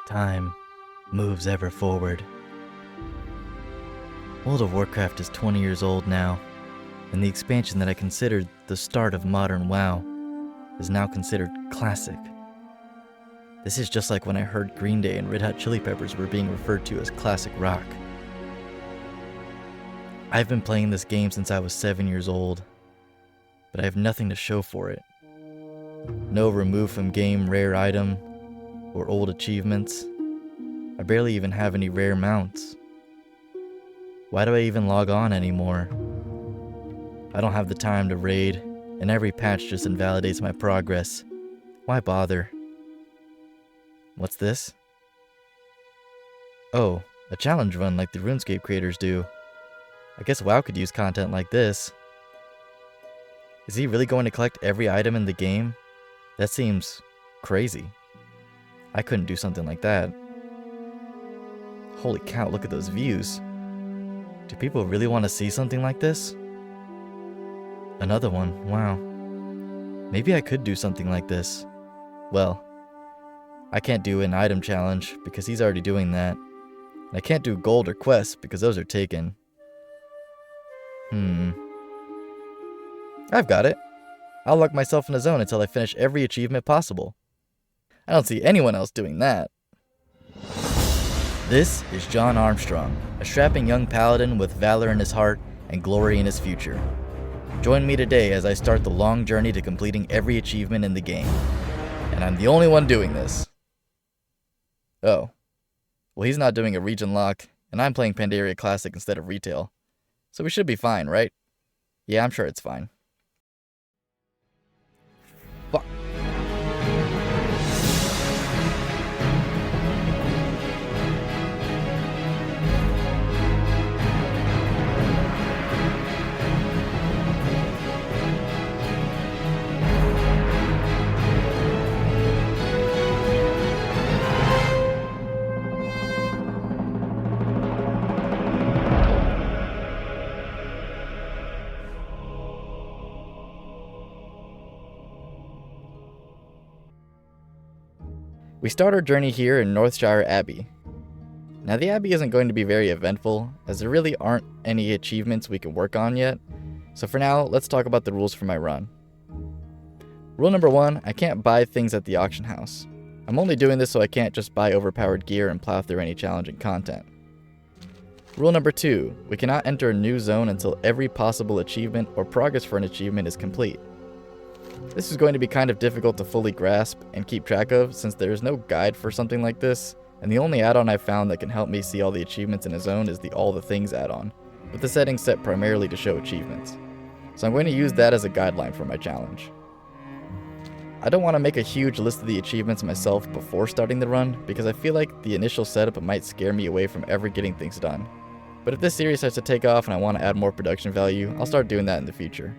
Time moves ever forward. World of Warcraft is 20 years old now, and the expansion that I considered the start of modern WoW is now considered classic. This is just like when I heard Green Day and Red Hot Chili Peppers were being referred to as classic rock. I've been playing this game since I was 7 years old, but I have nothing to show for it. No remove from game rare item or old achievements. I barely even have any rare mounts. Why do I even log on anymore? I don't have the time to raid, and every patch just invalidates my progress. Why bother? What's this? Oh, a challenge run like the RuneScape creators do. I guess WoW could use content like this. Is he really going to collect every item in the game? That seems crazy. I couldn't do something like that. Holy cow, look at those views. Do people really want to see something like this? Another one, wow. Maybe I could do something like this. Well, I can't do an item challenge because he's already doing that. And I can't do gold or quests because those are taken. I've got it. I'll lock myself in a zone until I finish every achievement possible. I don't see anyone else doing that. This is John Armstrong, a strapping young paladin with valor in his heart and glory in his future. Join me today as I start the long journey to completing every achievement in the game. And I'm the only one doing this. Oh. Well, he's not doing a region lock, and I'm playing Pandaria Classic instead of Retail. So we should be fine, right? Yeah, I'm sure it's fine. Fuck. We start our journey here in Northshire Abbey. Now the Abbey isn't going to be very eventful, as there really aren't any achievements we can work on yet, so for now, let's talk about the rules for my run. Rule number 1, I can't buy things at the auction house. I'm only doing this so I can't just buy overpowered gear and plow through any challenging content. Rule number 2, we cannot enter a new zone until every possible achievement or progress for an achievement is complete. This is going to be kind of difficult to fully grasp and keep track of since there is no guide for something like this, and the only add-on I've found that can help me see all the achievements in a zone is the All the Things add-on, with the settings set primarily to show achievements. So I'm going to use that as a guideline for my challenge. I don't want to make a huge list of the achievements myself before starting the run, because I feel like the initial setup might scare me away from ever getting things done. But if this series starts to take off and I want to add more production value, I'll start doing that in the future.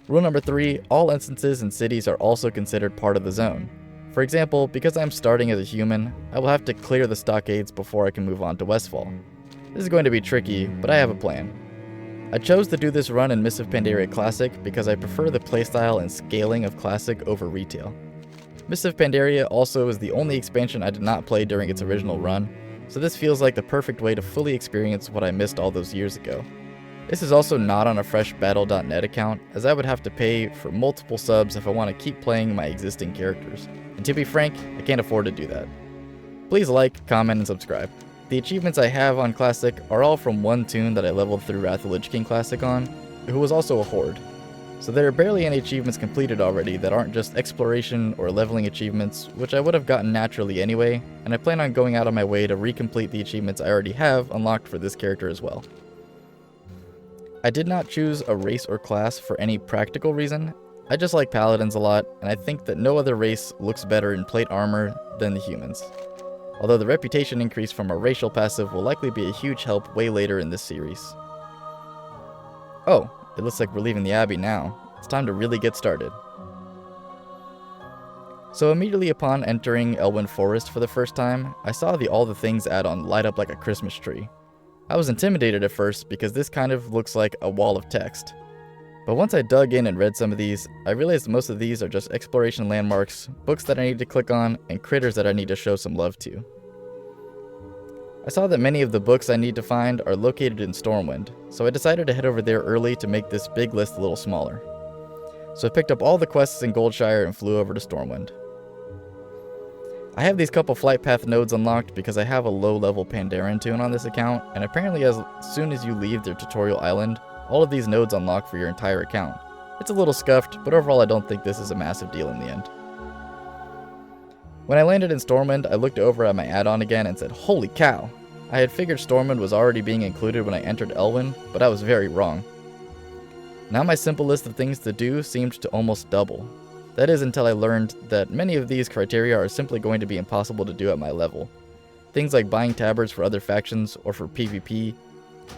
Rule number 3, all instances and cities are also considered part of the zone. For example, because I'm starting as a human, I will have to clear the stockades before I can move on to Westfall. This is going to be tricky, but I have a plan. I chose to do this run in Mists of Pandaria Classic because I prefer the playstyle and scaling of Classic over Retail. Mists of Pandaria also is the only expansion I did not play during its original run, so this feels like the perfect way to fully experience what I missed all those years ago. This is also not on a fresh Battle.net account, as I would have to pay for multiple subs if I want to keep playing my existing characters. And to be frank, I can't afford to do that. Please like, comment, and subscribe. The achievements I have on Classic are all from one toon that I leveled through Wrath of the Lich King Classic on, who was also a horde. So there are barely any achievements completed already that aren't just exploration or leveling achievements, which I would have gotten naturally anyway, and I plan on going out of my way to recomplete the achievements I already have unlocked for this character as well. I did not choose a race or class for any practical reason. I just like paladins a lot, and I think that no other race looks better in plate armor than the humans. Although the reputation increase from a racial passive will likely be a huge help way later in this series. Oh, it looks like we're leaving the Abbey now. It's time to really get started. So immediately upon entering Elwynn Forest for the first time, I saw the All the Things add-on light up like a Christmas tree. I was intimidated at first because this kind of looks like a wall of text. But once I dug in and read some of these, I realized most of these are just exploration landmarks, books that I need to click on, and critters that I need to show some love to. I saw that many of the books I need to find are located in Stormwind, so I decided to head over there early to make this big list a little smaller. So I picked up all the quests in Goldshire and flew over to Stormwind. I have these couple flight path nodes unlocked because I have a low-level Pandarian tune on this account, and apparently as soon as you leave their tutorial island, all of these nodes unlock for your entire account. It's a little scuffed, but overall I don't think this is a massive deal in the end. When I landed in Stormwind, I looked over at my add-on again and said, holy cow! I had figured Stormwind was already being included when I entered Elwynn, but I was very wrong. Now my simple list of things to do seemed to almost double. That is until I learned that many of these criteria are simply going to be impossible to do at my level. Things like buying tabards for other factions or for PvP,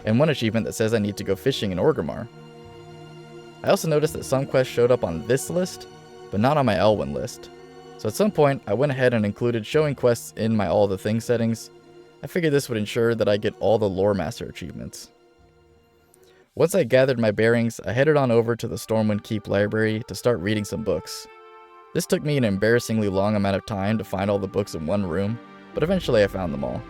and one achievement that says I need to go fishing in Orgrimmar. I also noticed that some quests showed up on this list, but not on my Elwynn list. So at some point, I went ahead and included showing quests in my all the things settings. I figured this would ensure that I get all the Lore Master achievements. Once I gathered my bearings, I headed on over to the Stormwind Keep library to start reading some books. This took me an embarrassingly long amount of time to find all the books in one room, but eventually I found them all.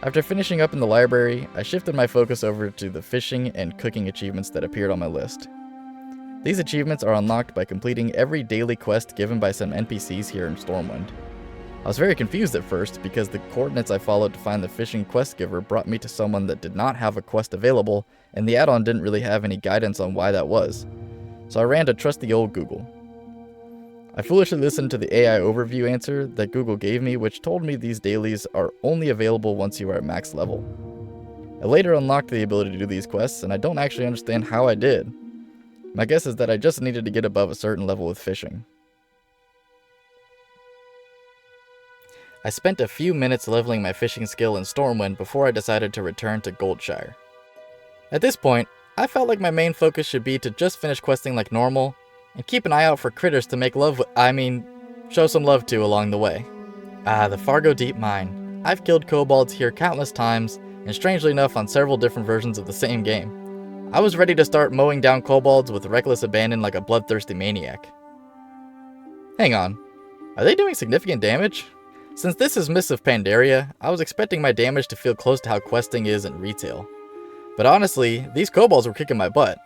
After finishing up in the library, I shifted my focus over to the fishing and cooking achievements that appeared on my list. These achievements are unlocked by completing every daily quest given by some NPCs here in Stormwind. I was very confused at first because the coordinates I followed to find the fishing quest giver brought me to someone that did not have a quest available, and the add-on didn't really have any guidance on why that was. So I ran to trusty old Google. I foolishly listened to the AI overview answer that Google gave me, which told me these dailies are only available once you are at max level. I later unlocked the ability to do these quests, and I don't actually understand how I did. My guess is that I just needed to get above a certain level with fishing. I spent a few minutes leveling my fishing skill in Stormwind before I decided to return to Goldshire. At this point, I felt like my main focus should be to just finish questing like normal, and keep an eye out for critters to make show some love to along the way. The Fargo Deep Mine. I've killed kobolds here countless times, and strangely enough on several different versions of the same game. I was ready to start mowing down kobolds with reckless abandon like a bloodthirsty maniac. Hang on, are they doing significant damage? Since this is Mists of Pandaria, I was expecting my damage to feel close to how questing is in retail. But honestly, these kobolds were kicking my butt.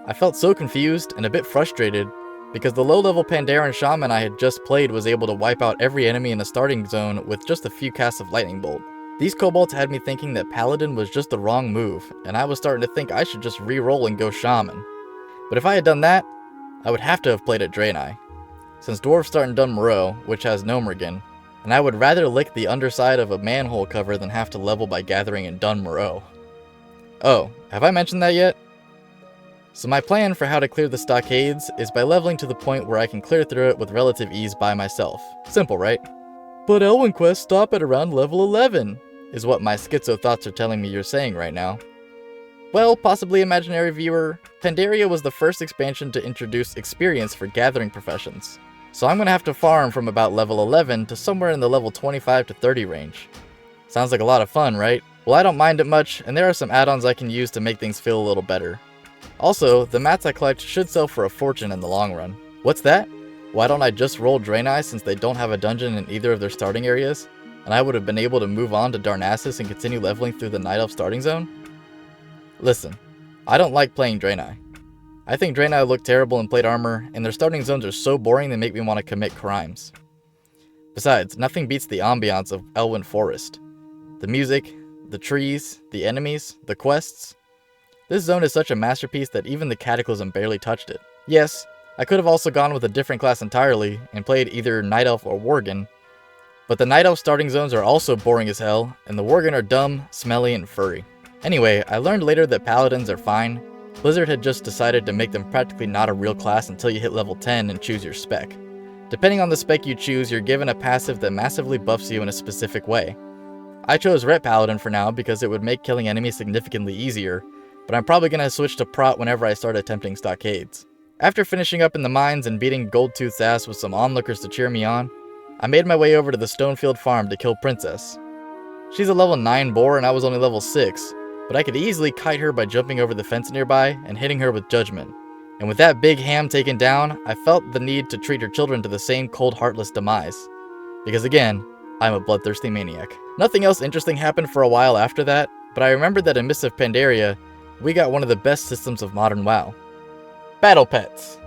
I felt so confused and a bit frustrated because the low-level Pandaren shaman I had just played was able to wipe out every enemy in the starting zone with just a few casts of lightning bolt. These kobolds had me thinking that paladin was just the wrong move, and I was starting to think I should just re-roll and go shaman. But if I had done that, I would have to have played at Draenei, since dwarves start in Dun Morogh, which has Gnomergan, and I would rather lick the underside of a manhole cover than have to level by gathering in Dun Morogh. Oh, have I mentioned that yet? So my plan for how to clear the stockades is by leveling to the point where I can clear through it with relative ease by myself. Simple, right? But Elwynn quests stop at around level 11, is what my schizo thoughts are telling me you're saying right now. Well, possibly imaginary viewer, Pandaria was the first expansion to introduce experience for gathering professions. So I'm gonna have to farm from about level 11 to somewhere in the level 25 to 30 range. Sounds like a lot of fun, right? Well, I don't mind it much, and there are some add-ons I can use to make things feel a little better. Also, the mats I collect should sell for a fortune in the long run. What's that? Why don't I just roll Draenei since they don't have a dungeon in either of their starting areas? And I would have been able to move on to Darnassus and continue leveling through the Night Elf starting zone? Listen, I don't like playing Draenei. I think Draenei look terrible in plate armor, and their starting zones are so boring they make me want to commit crimes. Besides, nothing beats the ambiance of Elwynn Forest. The music, the trees, the enemies, the quests. This zone is such a masterpiece that even the Cataclysm barely touched it. Yes, I could have also gone with a different class entirely and played either Night Elf or Worgen, but the Night Elf starting zones are also boring as hell, and the Worgen are dumb, smelly, and furry. Anyway, I learned later that Paladins are fine. Blizzard had just decided to make them practically not a real class until you hit level 10 and choose your spec. Depending on the spec you choose, you're given a passive that massively buffs you in a specific way. I chose Ret Paladin for now because it would make killing enemies significantly easier, but I'm probably going to switch to Prot whenever I start attempting stockades. After finishing up in the mines and beating Goldtooth's ass with some onlookers to cheer me on, I made my way over to the Stonefield farm to kill Princess. She's a level 9 boar and I was only level 6, but I could easily kite her by jumping over the fence nearby and hitting her with judgment. And with that big ham taken down, I felt the need to treat her children to the same cold, heartless demise. Because again, I'm a bloodthirsty maniac. Nothing else interesting happened for a while after that, but I remembered that in Mists of Pandaria, we got one of the best systems of modern WoW. Battle Pets.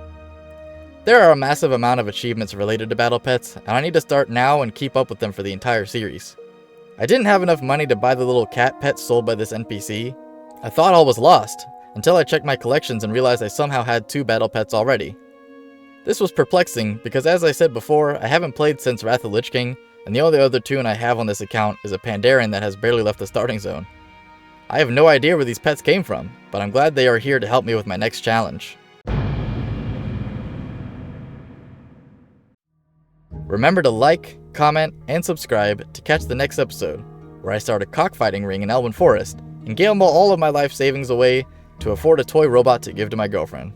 There are a massive amount of achievements related to Battle Pets, and I need to start now and keep up with them for the entire series. I didn't have enough money to buy the little cat pet sold by this NPC. I thought all was lost, until I checked my collections and realized I somehow had 2 Battle Pets already. This was perplexing, because as I said before, I haven't played since Wrath of the Lich King, and the only other tune I have on this account is a Pandarian that has barely left the starting zone. I have no idea where these pets came from, but I'm glad they are here to help me with my next challenge. Remember to like, comment, and subscribe to catch the next episode, where I start a cockfighting ring in Elwynn Forest, and gamble all of my life savings away to afford a toy robot to give to my girlfriend.